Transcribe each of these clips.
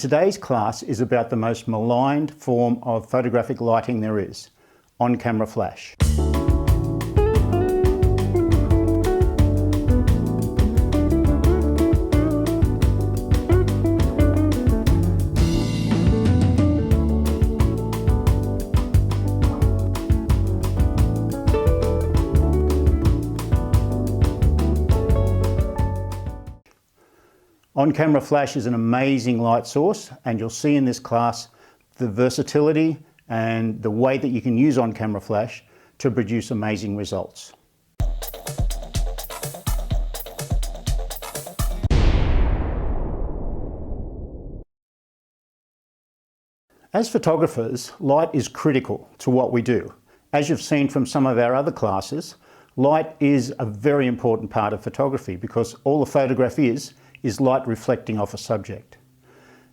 Today's class is about the most maligned form of photographic lighting there is, on-camera flash. On-camera flash is an amazing light source, and you'll see in this class the versatility and the way that you can use on-camera flash to produce amazing results. As photographers, light is critical to what we do. As you've seen from some of our other classes, light is a very important part of photography because all the photograph is light reflecting off a subject.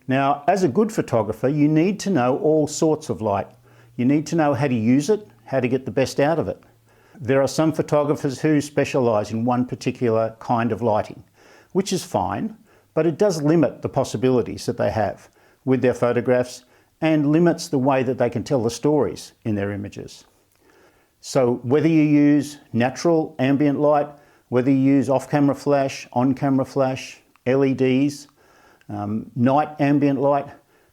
Now, as a good photographer, you need to know all sorts of light. You need to know how to use it, how to get the best out of it. There are some photographers who specialise in one particular kind of lighting, which is fine, but it does limit the possibilities that they have with their photographs and limits the way that they can tell the stories in their images. So whether you use natural ambient light, whether you use off-camera flash, on-camera flash, LEDs, night ambient light,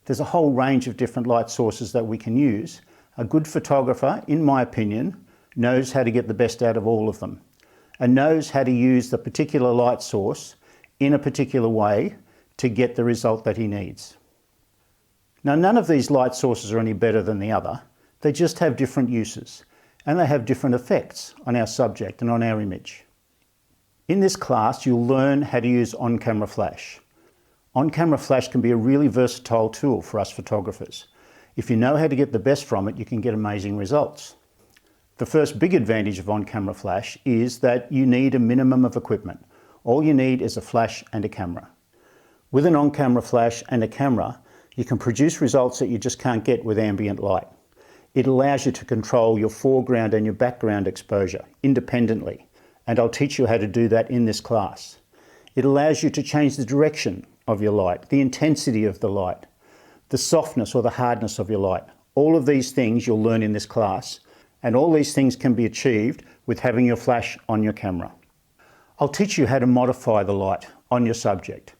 there's a whole range of different light sources that we can use. A good photographer, in my opinion, knows how to get the best out of all of them and knows how to use the particular light source in a particular way to get the result that he needs. Now, none of these light sources are any better than the other. They just have different uses and they have different effects on our subject and on our image. In this class, you'll learn how to use on-camera flash. On-camera flash can be a really versatile tool for us photographers. If you know how to get the best from it, you can get amazing results. The first big advantage of on-camera flash is that you need a minimum of equipment. All you need is a flash and a camera. With an on-camera flash and a camera, you can produce results that you just can't get with ambient light. It allows you to control your foreground and your background exposure independently. And I'll teach you how to do that in this class. It allows you to change the direction of your light, the intensity of the light, the softness or the hardness of your light. All of these things you'll learn in this class, and all these things can be achieved with having your flash on your camera. I'll teach you how to modify the light on your subject.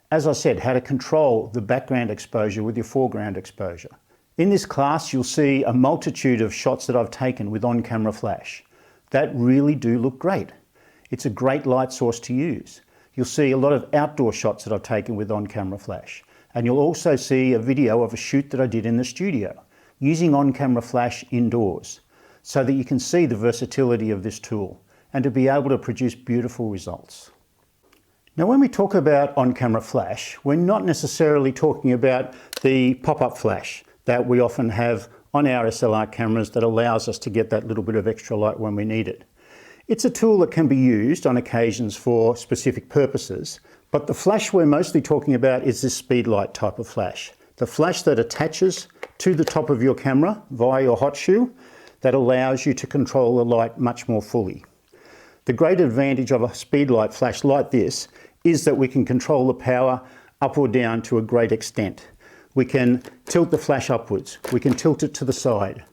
As I said, how to control the background exposure with your foreground exposure. In this class, you'll see a multitude of shots that I've taken with on-camera flash that really do look great. It's a great light source to use. You'll see a lot of outdoor shots that I've taken with on-camera flash. And you'll also see a video of a shoot that I did in the studio using on-camera flash indoors so that you can see the versatility of this tool and to be able to produce beautiful results. Now, when we talk about on-camera flash, we're not necessarily talking about the pop-up flash that we often have on our SLR cameras that allows us to get that little bit of extra light when we need it. It's a tool that can be used on occasions for specific purposes, but the flash we're mostly talking about is this speedlight type of flash. The flash that attaches to the top of your camera via your hot shoe that allows you to control the light much more fully. The great advantage of a speedlight flash like this is that we can control the power up or down to a great extent. We can tilt the flash upwards, we can tilt it to the side.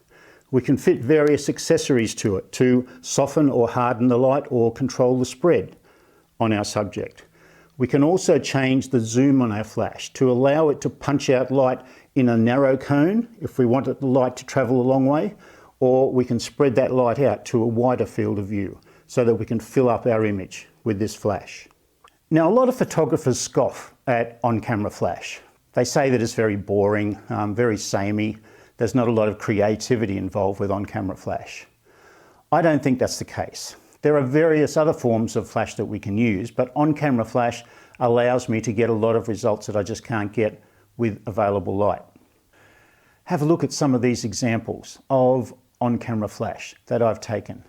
We can fit various accessories to it to soften or harden the light or control the spread on our subject. We can also change the zoom on our flash to allow it to punch out light in a narrow cone if we want the light to travel a long way, or we can spread that light out to a wider field of view so that we can fill up our image with this flash. Now, a lot of photographers scoff at on-camera flash. They say that it's very boring, very samey. There's not a lot of creativity involved with on-camera flash. I don't think that's the case. There are various other forms of flash that we can use, but on-camera flash allows me to get a lot of results that I just can't get with available light. Have a look at some of these examples of on-camera flash that I've taken.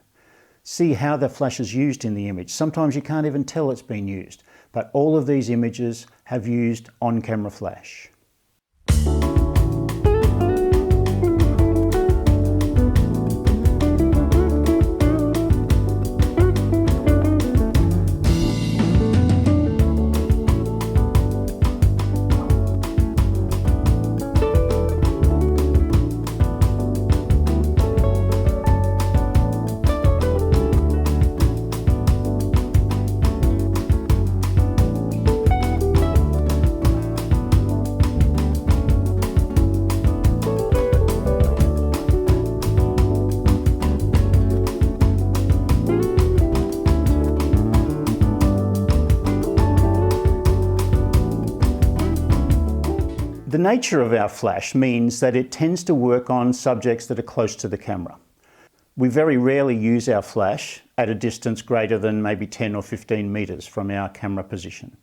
See how the flash is used in the image. Sometimes you can't even tell it's been used, but all of these images have used on-camera flash. The nature of our flash means that it tends to work on subjects that are close to the camera. We very rarely use our flash at a distance greater than maybe 10 or 15 meters from our camera position.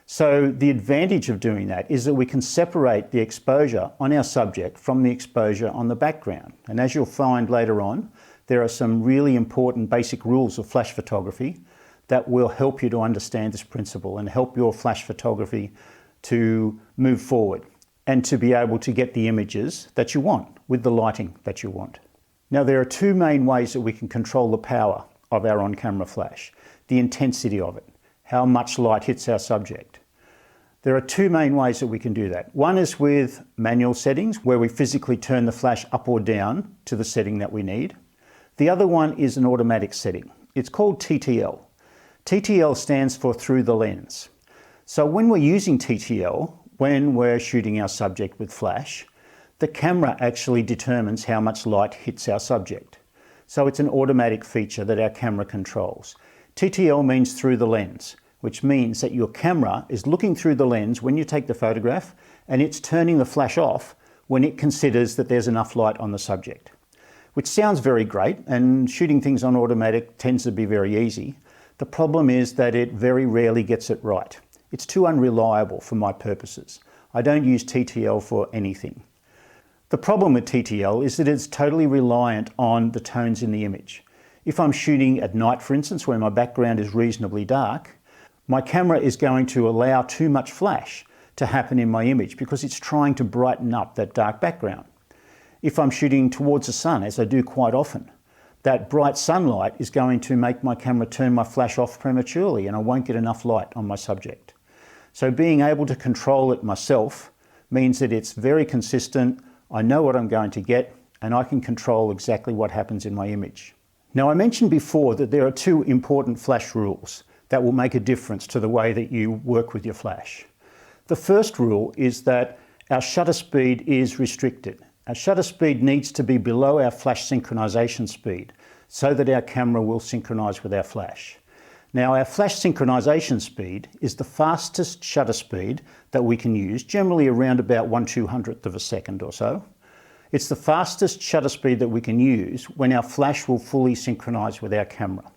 So the advantage of doing that is that we can separate the exposure on our subject from the exposure on the background. And as you'll find later on, there are some really important basic rules of flash photography that will help you to understand this principle and help your flash photography to move forward and to be able to get the images that you want with the lighting that you want. Now, there are two main ways that we can control the power of our on-camera flash: the intensity of it, how much light hits our subject. There are two main ways that we can do that. One is with manual settings, where we physically turn the flash up or down to the setting that we need. The other one is an automatic setting. It's called TTL. TTL stands for through the lens. So when we're using TTL, when we're shooting our subject with flash, the camera actually determines how much light hits our subject. So it's an automatic feature that our camera controls. TTL means through the lens, which means that your camera is looking through the lens when you take the photograph, and it's turning the flash off when it considers that there's enough light on the subject. Which sounds very great, and shooting things on automatic tends to be very easy. The problem is that it very rarely gets it right. It's too unreliable for my purposes. I don't use TTL for anything. The problem with TTL is that it's totally reliant on the tones in the image. If I'm shooting at night, for instance, where my background is reasonably dark, my camera is going to allow too much flash to happen in my image because it's trying to brighten up that dark background. If I'm shooting towards the sun, as I do quite often, that bright sunlight is going to make my camera turn my flash off prematurely, and I won't get enough light on my subject. So being able to control it myself means that it's very consistent. I know what I'm going to get, and I can control exactly what happens in my image. Now, I mentioned before that there are two important flash rules that will make a difference to the way that you work with your flash. The first rule is that our shutter speed is restricted. Our shutter speed needs to be below our flash synchronization speed so that our camera will synchronize with our flash. Now, our flash synchronization speed is the fastest shutter speed that we can use, generally around about 1/200th of a second or so. It's the fastest shutter speed that we can use when our flash will fully synchronize with our camera.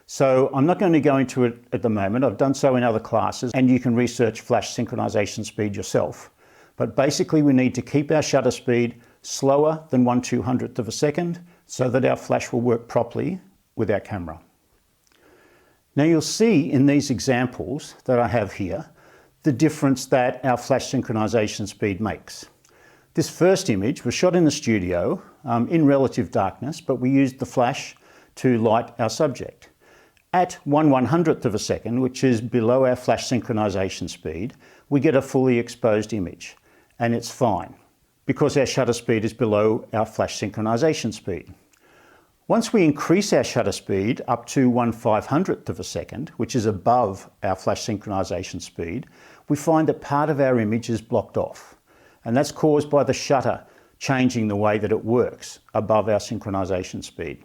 So I'm not going to go into it at the moment. I've done so in other classes, and you can research flash synchronization speed yourself. But basically, we need to keep our shutter speed slower than 1/200th of a second so that our flash will work properly with our camera. Now, you'll see in these examples that I have here the difference that our flash synchronization speed makes. This first image was shot in the studio in relative darkness, but we used the flash to light our subject. At 1/100th of a second, which is below our flash synchronization speed, we get a fully exposed image, and it's fine because our shutter speed is below our flash synchronization speed. Once we increase our shutter speed up to 1/500th of a second, which is above our flash synchronization speed, we find that part of our image is blocked off. And that's caused by the shutter changing the way that it works above our synchronization speed.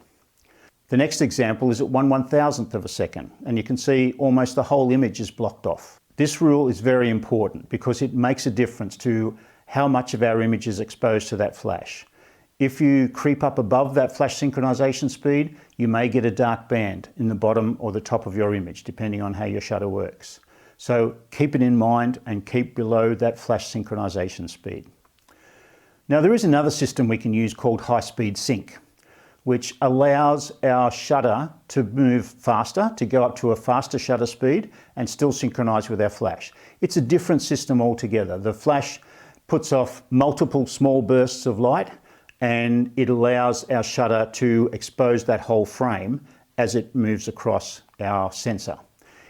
The next example is at 1/1000th of a second, and you can see almost the whole image is blocked off. This rule is very important because it makes a difference to how much of our image is exposed to that flash. If you creep up above that flash synchronization speed, you may get a dark band in the bottom or the top of your image, depending on how your shutter works. So keep it in mind and keep below that flash synchronization speed. Now, there is another system we can use called high-speed sync, which allows our shutter to move faster, to go up to a faster shutter speed and still synchronize with our flash. It's a different system altogether. The flash puts off multiple small bursts of light, and it allows our shutter to expose that whole frame as it moves across our sensor.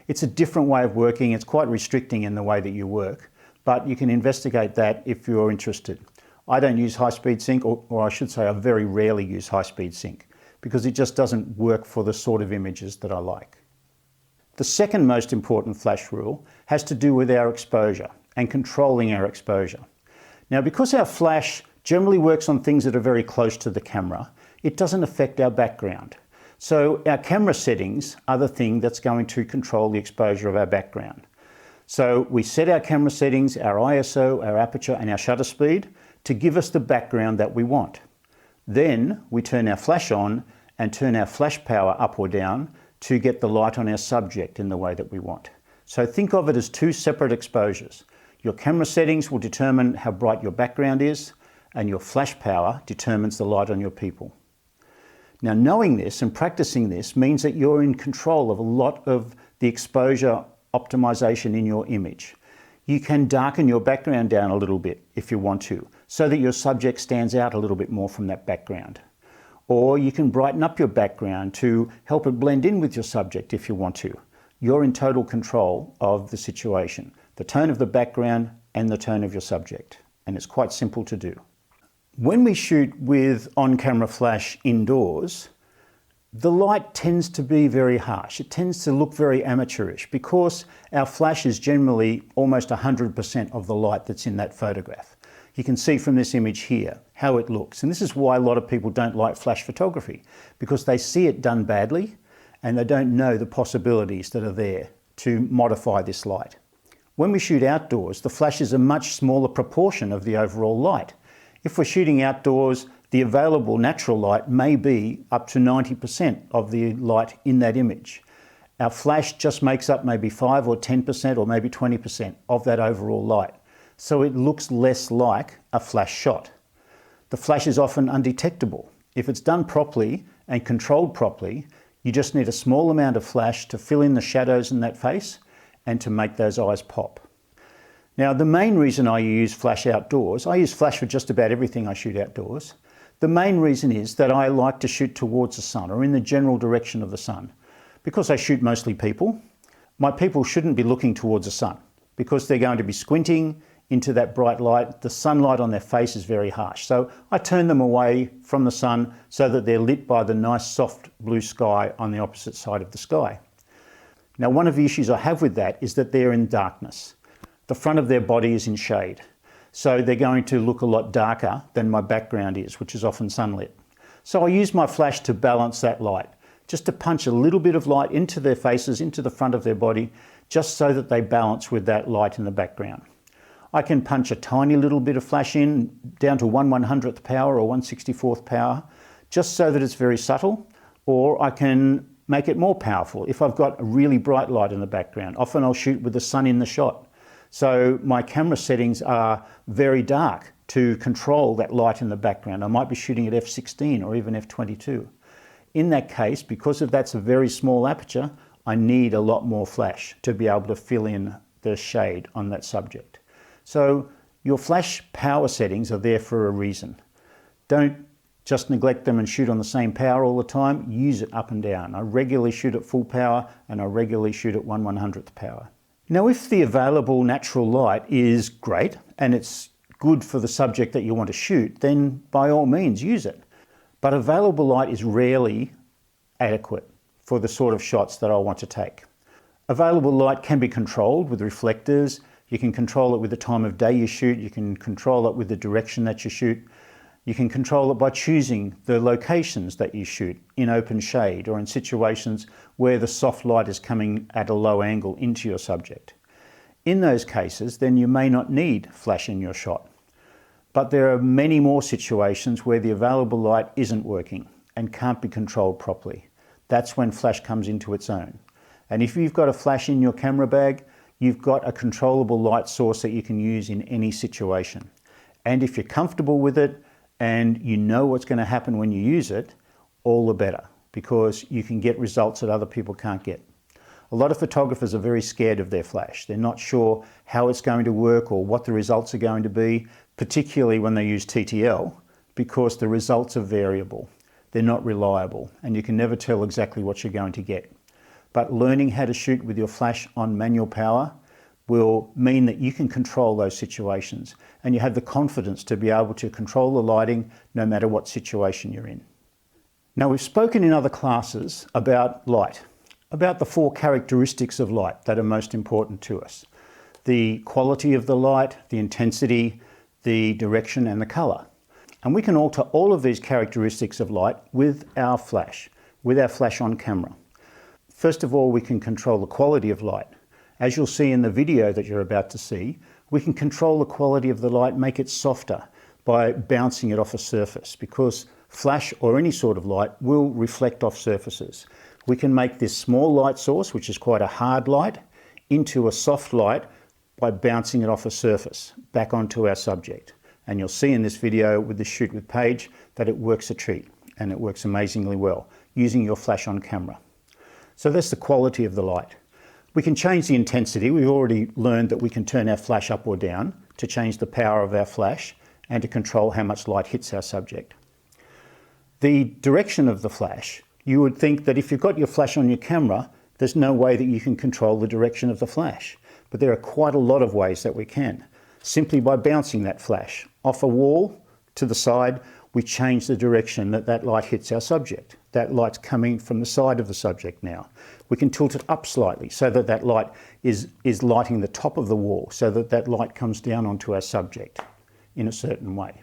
It's a different way of working. It's quite restricting in the way that you work, but you can investigate that if you're interested. I don't use high-speed sync, or I should say I very rarely use high-speed sync, because it just doesn't work for the sort of images that I like. The second most important flash rule has to do with our exposure and controlling our exposure. Now, because our flash generally works on things that are very close to the camera, it doesn't affect our background. So our camera settings are the thing that's going to control the exposure of our background. So we set our camera settings, our ISO, our aperture and our shutter speed to give us the background that we want. Then we turn our flash on and turn our flash power up or down to get the light on our subject in the way that we want. So think of it as two separate exposures. Your camera settings will determine how bright your background is, and your flash power determines the light on your people. Now, knowing this and practicing this means that you're in control of a lot of the exposure optimization in your image. You can darken your background down a little bit if you want to, so that your subject stands out a little bit more from that background. Or you can brighten up your background to help it blend in with your subject if you want to. You're in total control of the situation, the tone of the background and the tone of your subject. And it's quite simple to do. When we shoot with on-camera flash indoors, the light tends to be very harsh. It tends to look very amateurish because our flash is generally almost 100% of the light that's in that photograph. You can see from this image here how it looks. And this is why a lot of people don't like flash photography, because they see it done badly and they don't know the possibilities that are there to modify this light. When we shoot outdoors, the flash is a much smaller proportion of the overall light. If we're shooting outdoors, the available natural light may be up to 90% of the light in that image. Our flash just makes up maybe 5 or 10% or maybe 20% of that overall light. So it looks less like a flash shot. The flash is often undetectable. If it's done properly and controlled properly, you just need a small amount of flash to fill in the shadows in that face and to make those eyes pop. Now, the main reason I use flash outdoors, I use flash for just about everything I shoot outdoors. The main reason is that I like to shoot towards the sun or in the general direction of the sun. Because I shoot mostly people, my people shouldn't be looking towards the sun because they're going to be squinting into that bright light. The sunlight on their face is very harsh. So I turn them away from the sun so that they're lit by the nice soft blue sky on the opposite side of the sky. Now, one of the issues I have with that is that they're in darkness. The front of their body is in shade. So they're going to look a lot darker than my background is, which is often sunlit. So I use my flash to balance that light, just to punch a little bit of light into their faces, into the front of their body, just so that they balance with that light in the background. I can punch a tiny little bit of flash in down to 1/100th power or 1/64th power, just so that it's very subtle, or I can make it more powerful if I've got a really bright light in the background. Often I'll shoot with the sun in the shot. So my camera settings are very dark to control that light in the background. I might be shooting at f/16 or even f/22. In that case, because that's a very small aperture, I need a lot more flash to be able to fill in the shade on that subject. So your flash power settings are there for a reason. Don't just neglect them and shoot on the same power all the time. Use it up and down. I regularly shoot at full power and I regularly shoot at 1/100th power. Now, if the available natural light is great and it's good for the subject that you want to shoot, then by all means use it. But available light is rarely adequate for the sort of shots that I want to take. Available light can be controlled with reflectors. You can control it with the time of day you shoot. You can control it with the direction that you shoot. You can control it by choosing the locations that you shoot in open shade or in situations where the soft light is coming at a low angle into your subject. In those cases, then you may not need flash in your shot. But there are many more situations where the available light isn't working and can't be controlled properly. That's when flash comes into its own. And if you've got a flash in your camera bag, you've got a controllable light source that you can use in any situation. And if you're comfortable with it and you know what's going to happen when you use it, all the better, because you can get results that other people can't get. A lot of photographers are very scared of their flash. They're not sure how it's going to work or what the results are going to be, particularly when they use TTL, because the results are variable. They're not reliable, and you can never tell exactly what you're going to get. But learning how to shoot with your flash on manual power will mean that you can control those situations and you have the confidence to be able to control the lighting no matter what situation you're in. Now, we've spoken in other classes about light, about the 4 characteristics of light that are most important to us. The quality of the light, the intensity, the direction and the color. And we can alter all of these characteristics of light with our flash on camera. First of all, we can control the quality of light. As you'll see in the video that you're about to see, we can control the quality of the light, make it softer by bouncing it off a surface, because flash or any sort of light will reflect off surfaces. We can make this small light source, which is quite a hard light, into a soft light by bouncing it off a surface back onto our subject. And you'll see in this video with the shoot with Paige that it works a treat, and it works amazingly well using your flash on camera. So that's the quality of the light. We can change the intensity. We've already learned that we can turn our flash up or down to change the power of our flash and to control how much light hits our subject. The direction of the flash, you would think that if you've got your flash on your camera, there's no way that you can control the direction of the flash. But there are quite a lot of ways that we can. Simply by bouncing that flash off a wall to the side, we change the direction that that light hits our subject. That light's coming from the side of the subject now. We can tilt it up slightly so that that light is lighting the top of the wall, so that that light comes down onto our subject in a certain way.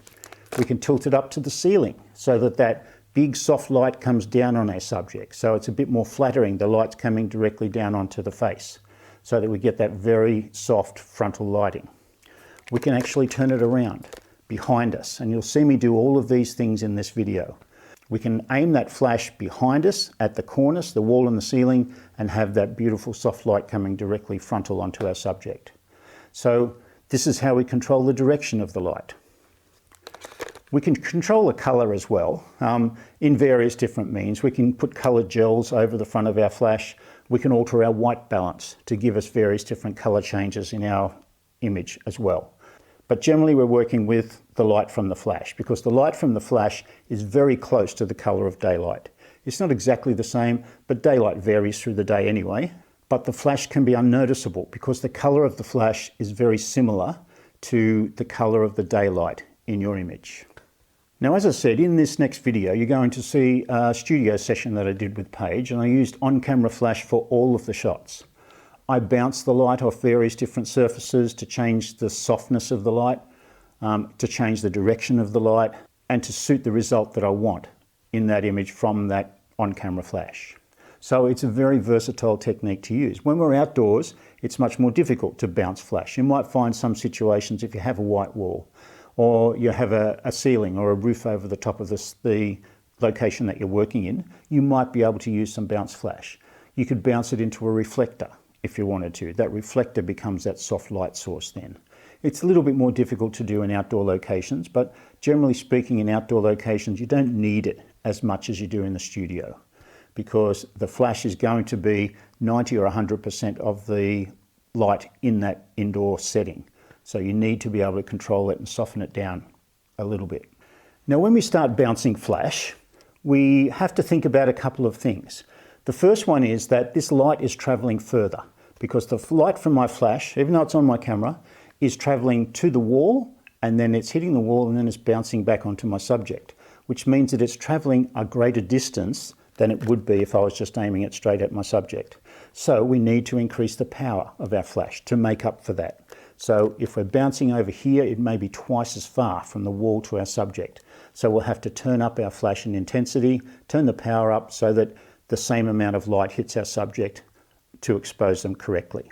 We can tilt it up to the ceiling so that that big soft light comes down on our subject. So it's a bit more flattering. The light's coming directly down onto the face so that we get that very soft frontal lighting. We can actually turn it around behind us, and you'll see me do all of these things in this video. We can aim that flash behind us at the cornice, the wall and the ceiling, and have that beautiful soft light coming directly frontal onto our subject. So this is how we control the direction of the light. We can control the colour as well in various different means. We can put coloured gels over the front of our flash. We can alter our white balance to give us various different colour changes in our image as well. But generally we're working with the light from the flash, because the light from the flash is very close to the colour of daylight. It's not exactly the same, but daylight varies through the day anyway. But the flash can be unnoticeable because the colour of the flash is very similar to the colour of the daylight in your image. Now, as I said, in this next video, you're going to see a studio session that I did with Paige, and I used on-camera flash for all of the shots. I bounced the light off various different surfaces to change the softness of the light, to change the direction of the light, and to suit the result that I want in that image from that on-camera flash. So it's a very versatile technique to use. When we're outdoors, it's much more difficult to bounce flash. You might find some situations if you have a white wall, or you have a ceiling or a roof over the top of the location that you're working in, you might be able to use some bounce flash. You could bounce it into a reflector if you wanted to. That reflector becomes that soft light source then. It's a little bit more difficult to do in outdoor locations, but generally speaking, in outdoor locations, you don't need it as much as you do in the studio, because the flash is going to be 90 or 100% of the light in that indoor setting. So you need to be able to control it and soften it down a little bit. Now, when we start bouncing flash, we have to think about a couple of things. The first one is that this light is traveling further, because the light from my flash, even though it's on my camera, is traveling to the wall, and then it's hitting the wall, and then it's bouncing back onto my subject, which means that it's traveling a greater distance than it would be if I was just aiming it straight at my subject. So we need to increase the power of our flash to make up for that. So if we're bouncing over here, it may be twice as far from the wall to our subject. So we'll have to turn up our flash in intensity, turn the power up so that the same amount of light hits our subject to expose them correctly.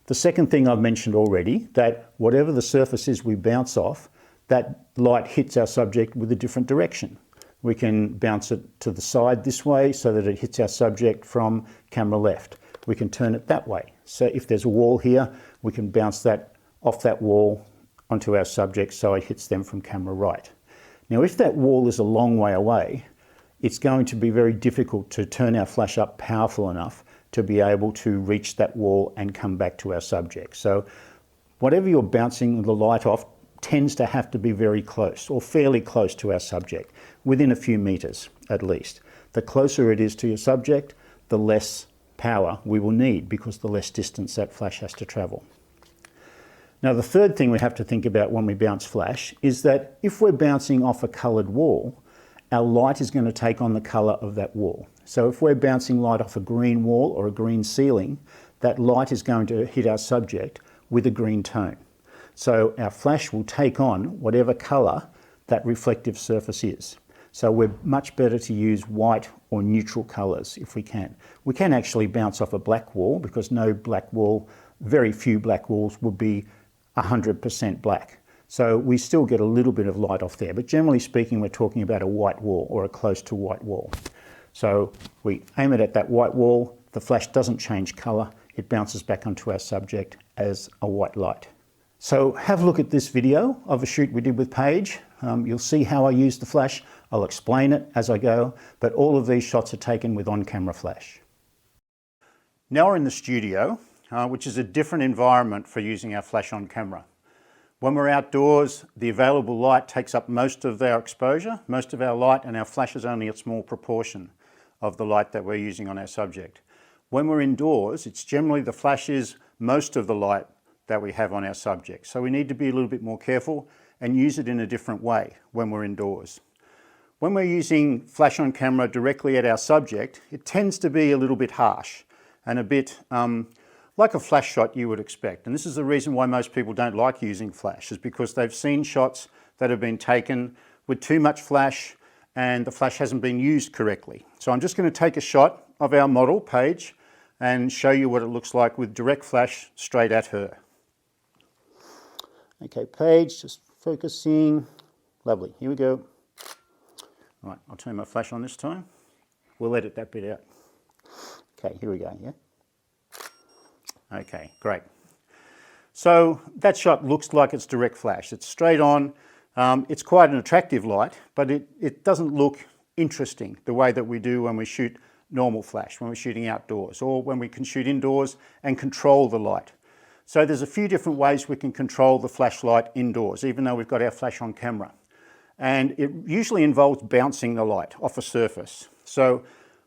The second thing I've mentioned already, that whatever the surface is we bounce off, that light hits our subject with a different direction. We can bounce it to the side this way so that it hits our subject from camera left. We can turn it that way. So if there's a wall here, we can bounce that off that wall onto our subject so it hits them from camera right. Now, if that wall is a long way away, it's going to be very difficult to turn our flash up powerful enough to be able to reach that wall and come back to our subject. So whatever you're bouncing the light off tends to have to be very close or fairly close to our subject, within a few meters at least. The closer it is to your subject, the less power we will need, because the less distance that flash has to travel. Now, the third thing we have to think about when we bounce flash is that if we're bouncing off a coloured wall, our light is going to take on the colour of that wall. So if we're bouncing light off a green wall or a green ceiling, that light is going to hit our subject with a green tone. So our flash will take on whatever colour that reflective surface is. So we're much better to use white or neutral colours if we can. We can actually bounce off a black wall, because no black wall, very few black walls would be 100% black. So we still get a little bit of light off there, but generally speaking, we're talking about a white wall or a close to white wall. So we aim it at that white wall, the flash doesn't change colour, it bounces back onto our subject as a white light. So have a look at this video of a shoot we did with Paige. You'll see how I use the flash. I'll explain it as I go, but all of these shots are taken with on-camera flash. Now we're in the studio, which is a different environment for using our flash on camera. When we're outdoors, the available light takes up most of our exposure, most of our light, and our flash is only a small proportion of the light that we're using on our subject. When we're indoors, it's generally the flash is most of the light that we have on our subject. So we need to be a little bit more careful and use it in a different way when we're indoors. When we're using flash on camera directly at our subject, it tends to be a little bit harsh and a bit like a flash shot you would expect. And this is the reason why most people don't like using flash, is because they've seen shots that have been taken with too much flash and the flash hasn't been used correctly. So I'm just going to take a shot of our model, Paige, and show you what it looks like with direct flash straight at her. Okay, Paige, just focusing. Lovely, here we go. All right, I'll turn my flash on this time. We'll edit that bit out. Okay, here we go, yeah? Okay, great. So that shot looks like it's direct flash. It's straight on. It's quite an attractive light, but it doesn't look interesting the way that we do when we shoot normal flash, when we're shooting outdoors, or when we can shoot indoors and control the light. So there's a few different ways we can control the flashlight indoors, even though we've got our flash on camera. And it usually involves bouncing the light off a surface. So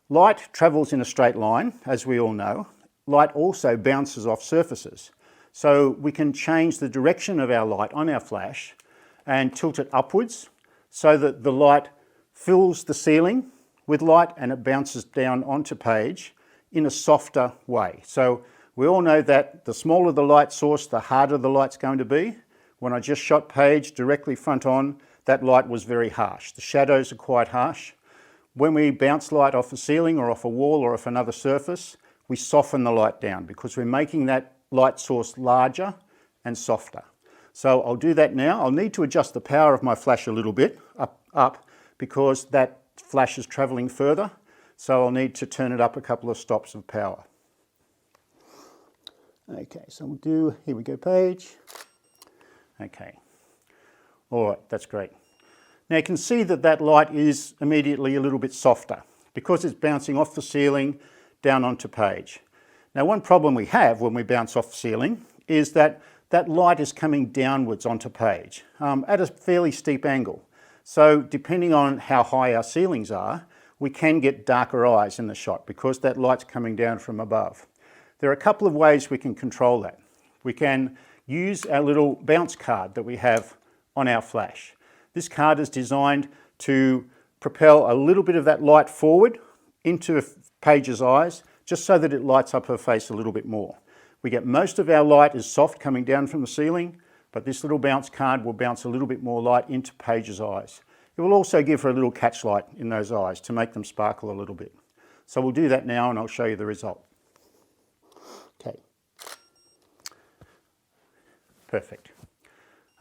light travels in a straight line, as we all know. Light also bounces off surfaces. So we can change the direction of our light on our flash and tilt it upwards so that the light fills the ceiling with light and it bounces down onto Paige in a softer way. So we all know that the smaller the light source, the harder the light's going to be. When I just shot Paige directly front on, that light was very harsh. The shadows are quite harsh. When we bounce light off a ceiling or off a wall or off another surface, we soften the light down because we're making that light source larger and softer. So I'll do that now. I'll need to adjust the power of my flash a little bit up because that flash is traveling further. So I'll need to turn it up a couple of stops of power. Okay, so we'll do, here we go, Paige. Okay, all right, that's great. Now you can see that that light is immediately a little bit softer because it's bouncing off the ceiling down onto Paige. Now one problem we have when we bounce off the ceiling is that that light is coming downwards onto Paige at a fairly steep angle. So depending on how high our ceilings are, we can get darker eyes in the shot because that light's coming down from above. There are a couple of ways we can control that. We can use our little bounce card that we have on our flash. This card is designed to propel a little bit of that light forward into Paige's eyes, just so that it lights up her face a little bit more. We get most of our light is soft coming down from the ceiling, but this little bounce card will bounce a little bit more light into Paige's eyes. It will also give her a little catch light in those eyes to make them sparkle a little bit. So we'll do that now and I'll show you the result. Okay. Perfect.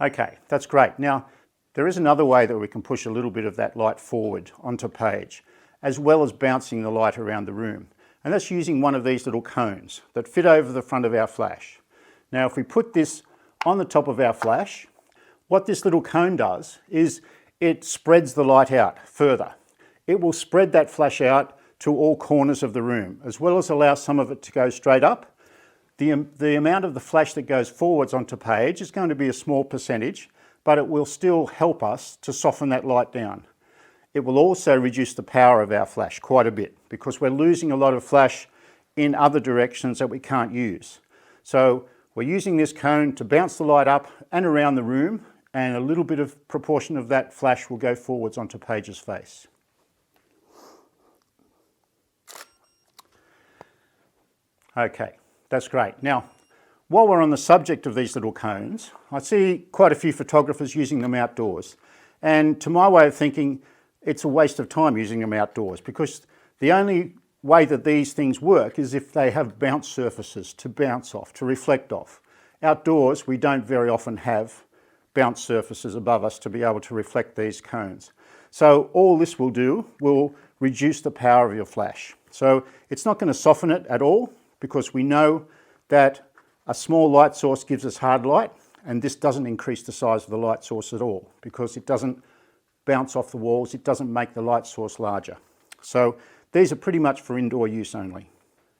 Okay, that's great. Now, there is another way that we can push a little bit of that light forward onto Paige, as well as bouncing the light around the room. And that's using one of these little cones that fit over the front of our flash. Now, if we put this on the top of our flash, what this little cone does is it spreads the light out further. It will spread that flash out to all corners of the room, as well as allow some of it to go straight up. The amount of the flash that goes forwards onto Paige is going to be a small percentage, but it will still help us to soften that light down. It will also reduce the power of our flash quite a bit because we're losing a lot of flash in other directions that we can't use. So we're using this cone to bounce the light up and around the room, and a little bit of proportion of that flash will go forwards onto Paige's face. Okay, that's great. Now, while we're on the subject of these little cones, I see quite a few photographers using them outdoors. And to my way of thinking, it's a waste of time using them outdoors, because the only way that these things work is if they have bounce surfaces to bounce off, to reflect off. Outdoors, we don't very often have bounce surfaces above us to be able to reflect these cones. So all this will do will reduce the power of your flash. So it's not going to soften it at all, because we know that a small light source gives us hard light, and this doesn't increase the size of the light source at all, because it doesn't bounce off the walls, it doesn't make the light source larger. So these are pretty much for indoor use only.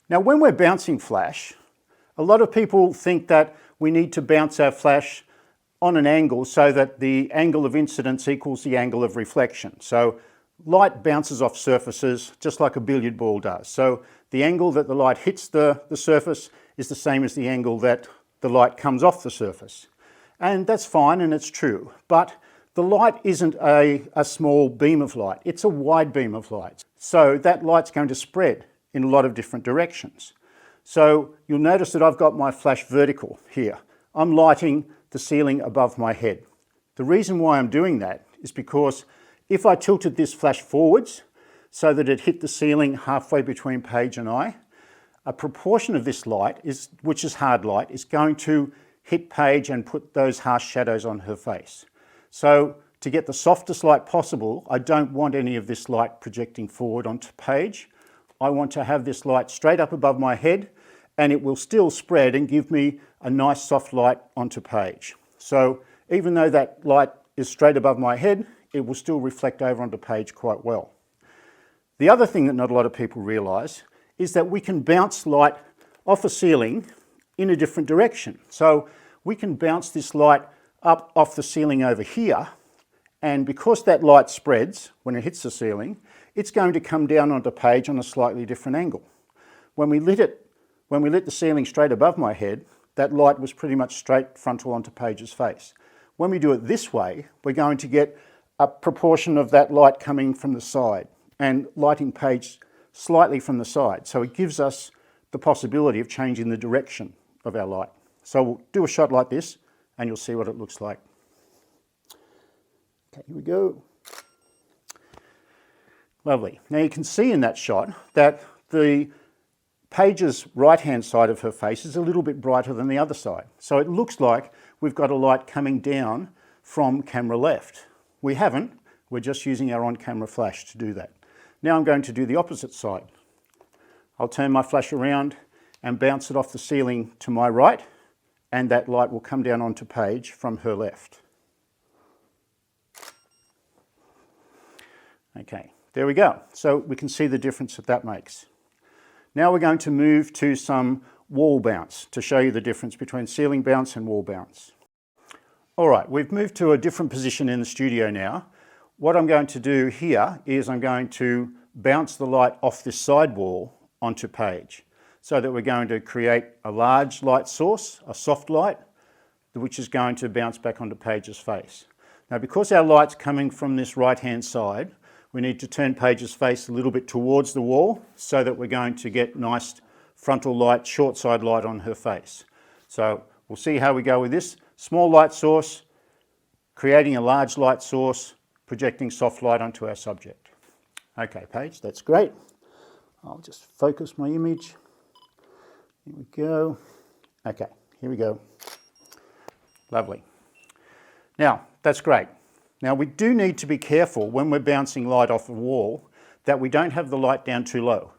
Now when we're bouncing flash, a lot of people think that we need to bounce our flash on an angle so that the angle of incidence equals the angle of reflection. So light bounces off surfaces just like a billiard ball does. So the angle that the light hits the surface is the same as the angle that the light comes off the surface. And that's fine, and it's true. But the light isn't a small beam of light, it's a wide beam of light. So that light's going to spread in a lot of different directions. So you'll notice that I've got my flash vertical here. I'm lighting the ceiling above my head. The reason why I'm doing that is because if I tilted this flash forwards so that it hit the ceiling halfway between page and eye, a proportion of this light, which is hard light, is going to hit page and put those harsh shadows on her face. So to get the softest light possible, I don't want any of this light projecting forward onto page. I want to have this light straight up above my head, and it will still spread and give me a nice soft light onto page. So even though that light is straight above my head, it will still reflect over onto page quite well. The other thing that not a lot of people realise is that we can bounce light off a ceiling in a different direction. So we can bounce this light up off the ceiling over here, and because that light spreads when it hits the ceiling, it's going to come down onto page on a slightly different angle. When we lit the ceiling straight above my head, that light was pretty much straight frontal onto page's face. When we do it this way, we're going to get a proportion of that light coming from the side and lighting page slightly from the side. So it gives us the possibility of changing the direction of our light. So we'll do a shot like this and you'll see what it looks like. Okay, here we go. Lovely. Now you can see in that shot that the Paige's right-hand side of her face is a little bit brighter than the other side. So it looks like we've got a light coming down from camera left. We haven't, we're just using our on-camera flash to do that. Now I'm going to do the opposite side. I'll turn my flash around and bounce it off the ceiling to my right, and that light will come down onto Paige from her left. Okay, there we go. So we can see the difference that makes. Now we're going to move to some wall bounce to show you the difference between ceiling bounce and wall bounce. All right, we've moved to a different position in the studio now. What I'm going to do here is I'm going to bounce the light off this side wall onto Paige, so that we're going to create a large light source, a soft light, which is going to bounce back onto Paige's face. Now, because our light's coming from this right-hand side, we need to turn Paige's face a little bit towards the wall so that we're going to get nice frontal light, short side light on her face. So we'll see how we go with this. Small light source, creating a large light source, projecting soft light onto our subject. Okay, Paige, that's great. I'll just focus my image. Here we go. Okay, here we go. Lovely. Now, that's great. Now, we do need to be careful when we're bouncing light off a wall that we don't have the light down too low.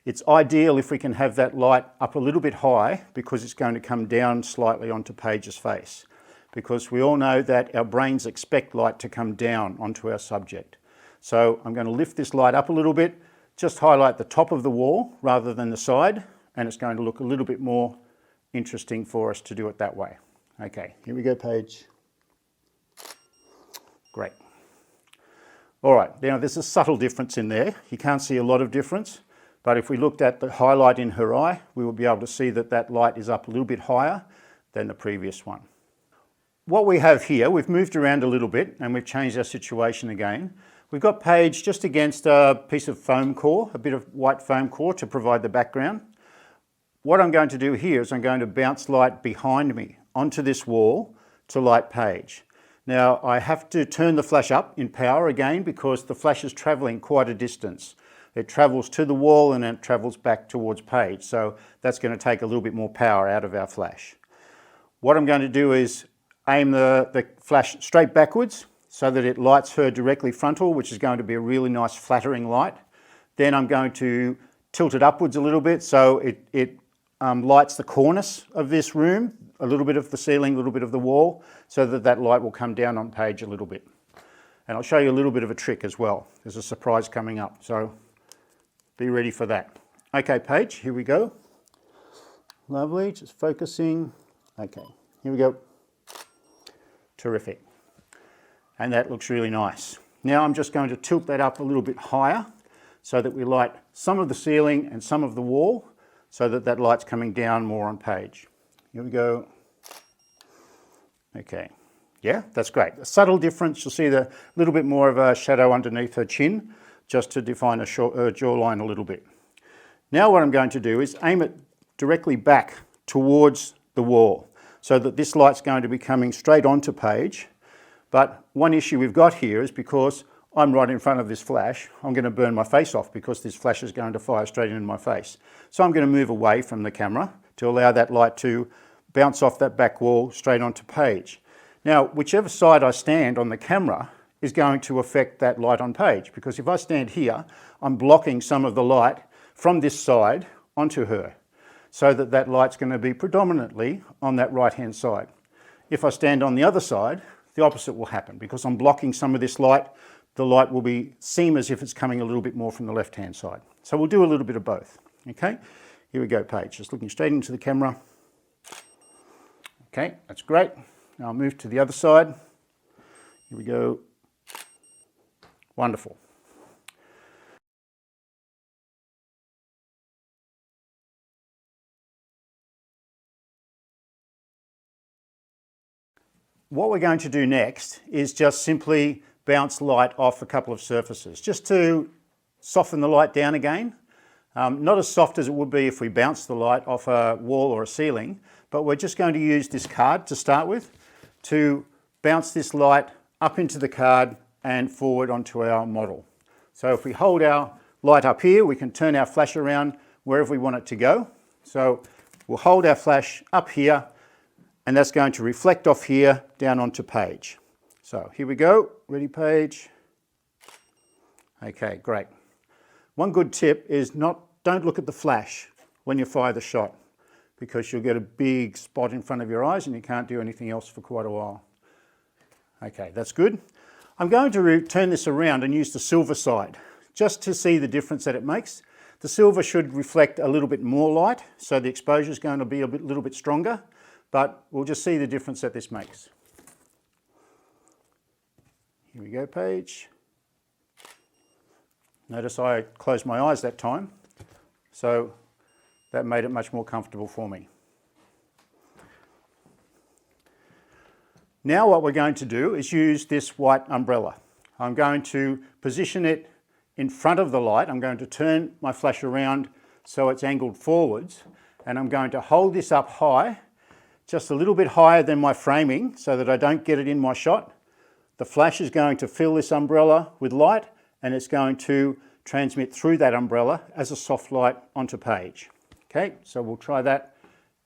It's ideal if we can have that light up a little bit high, because it's going to come down slightly onto Paige's face. Because we all know that our brains expect light to come down onto our subject. So I'm going to lift this light up a little bit, just highlight the top of the wall rather than the side, and it's going to look a little bit more interesting for us to do it that way. Okay, here we go, Paige. Great. All right, now there's a subtle difference in there. You can't see a lot of difference, but if we looked at the highlight in her eye, we will be able to see that that light is up a little bit higher than the previous one. What we have here, we've moved around a little bit and we've changed our situation again. We've got Paige just against a piece of foam core, a bit of white foam core to provide the background. What I'm going to do here is I'm going to bounce light behind me onto this wall to light Paige. Now I have to turn the flash up in power again because the flash is travelling quite a distance. It travels to the wall and then it travels back towards page, so that's going to take a little bit more power out of our flash. What I'm going to do is aim the flash straight backwards so that it lights her directly frontal, which is going to be a really nice flattering light. Then I'm going to tilt it upwards a little bit so it lights the cornice of this room, a little bit of the ceiling, a little bit of the wall, so that that light will come down on page a little bit. And I'll show you a little bit of a trick as well. There's a surprise coming up, so be ready for that. Okay, page, here we go. Lovely, just focusing. Okay, here we go. Terrific. And that looks really nice. Now I'm just going to tilt that up a little bit higher so that we light some of the ceiling and some of the wall so that that light's coming down more on page. Here we go. Okay, yeah, that's great. A subtle difference, you'll see the little bit more of a shadow underneath her chin just to define her jawline a little bit. Now what I'm going to do is aim it directly back towards the wall so that this light's going to be coming straight onto page. But one issue we've got here is because I'm right in front of this flash, I'm going to burn my face off because this flash is going to fire straight into my face. So I'm going to move away from the camera to allow that light to bounce off that back wall straight onto page. Now, whichever side I stand on the camera is going to affect that light on page, because if I stand here, I'm blocking some of the light from this side onto her, so that that light's going to be predominantly on that right-hand side. If I stand on the other side, the opposite will happen. Because I'm blocking some of this light, the light will seem as if it's coming a little bit more from the left-hand side. So we'll do a little bit of both. Okay, here we go, page. Just looking straight into the camera. Okay, that's great. Now I'll move to the other side. Here we go. Wonderful. What we're going to do next is just simply bounce light off a couple of surfaces, just to soften the light down again. Not as soft as it would be if we bounced the light off a wall or a ceiling, but we're just going to use this card to start with to bounce this light up into the card and forward onto our model. So if we hold our light up here, we can turn our flash around wherever we want it to go. So we'll hold our flash up here, and that's going to reflect off here down onto page. So here we go, ready, page. Okay, great. One good tip is don't look at the flash when you fire the shot, because you'll get a big spot in front of your eyes and you can't do anything else for quite a while. Okay, that's good. I'm going to turn this around and use the silver side just to see the difference that it makes. The silver should reflect a little bit more light, so the exposure is going to be a little bit stronger, but we'll just see the difference that this makes. Here we go, page. Notice I closed my eyes that time, so that made it much more comfortable for me. Now what we're going to do is use this white umbrella. I'm going to position it in front of the light. I'm going to turn my flash around so it's angled forwards, and I'm going to hold this up high, just a little bit higher than my framing so that I don't get it in my shot. The flash is going to fill this umbrella with light, and it's going to transmit through that umbrella as a soft light onto page. Okay, so we'll try that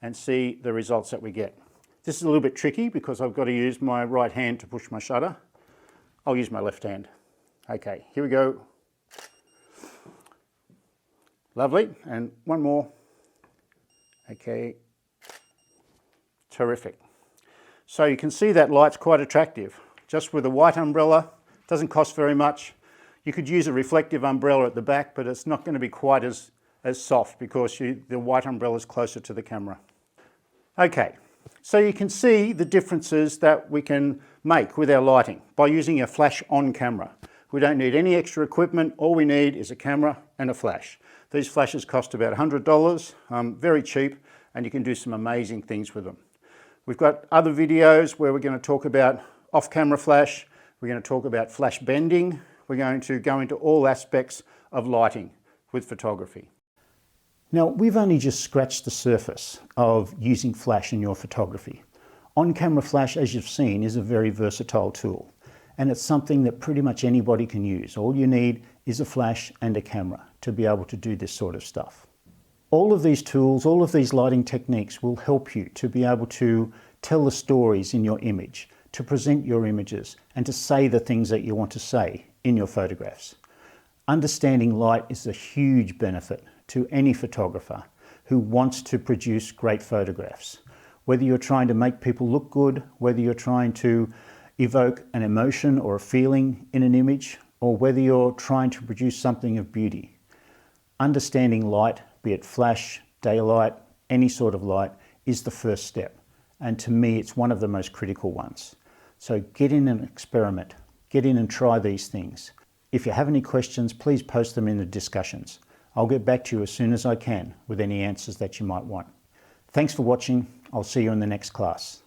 and see the results that we get. This is a little bit tricky because I've got to use my right hand to push my shutter. I'll use my left hand. Okay, here we go. Lovely, and one more. Okay, terrific. So you can see that light's quite attractive. Just with a white umbrella, doesn't cost very much. You could use a reflective umbrella at the back, but it's not going to be quite as soft because the white umbrella is closer to the camera. Okay, so you can see the differences that we can make with our lighting by using a flash on camera. We don't need any extra equipment. All we need is a camera and a flash. These flashes cost about $100, very cheap, and you can do some amazing things with them. We've got other videos where we're going to talk about off-camera flash. We're going to talk about flash bending. We're going to go into all aspects of lighting with photography. Now, we've only just scratched the surface of using flash in your photography. On-camera flash, as you've seen, is a very versatile tool, and it's something that pretty much anybody can use. All you need is a flash and a camera to be able to do this sort of stuff. All of these tools, all of these lighting techniques will help you to be able to tell the stories in your image, to present your images, and to say the things that you want to say in your photographs. Understanding light is a huge benefit to any photographer who wants to produce great photographs. Whether you're trying to make people look good, whether you're trying to evoke an emotion or a feeling in an image, or whether you're trying to produce something of beauty. Understanding light, be it flash, daylight, any sort of light, is the first step. And to me, it's one of the most critical ones. So get in and experiment. Get in and try these things. If you have any questions, please post them in the discussions. I'll get back to you as soon as I can with any answers that you might want. Thanks for watching. I'll see you in the next class.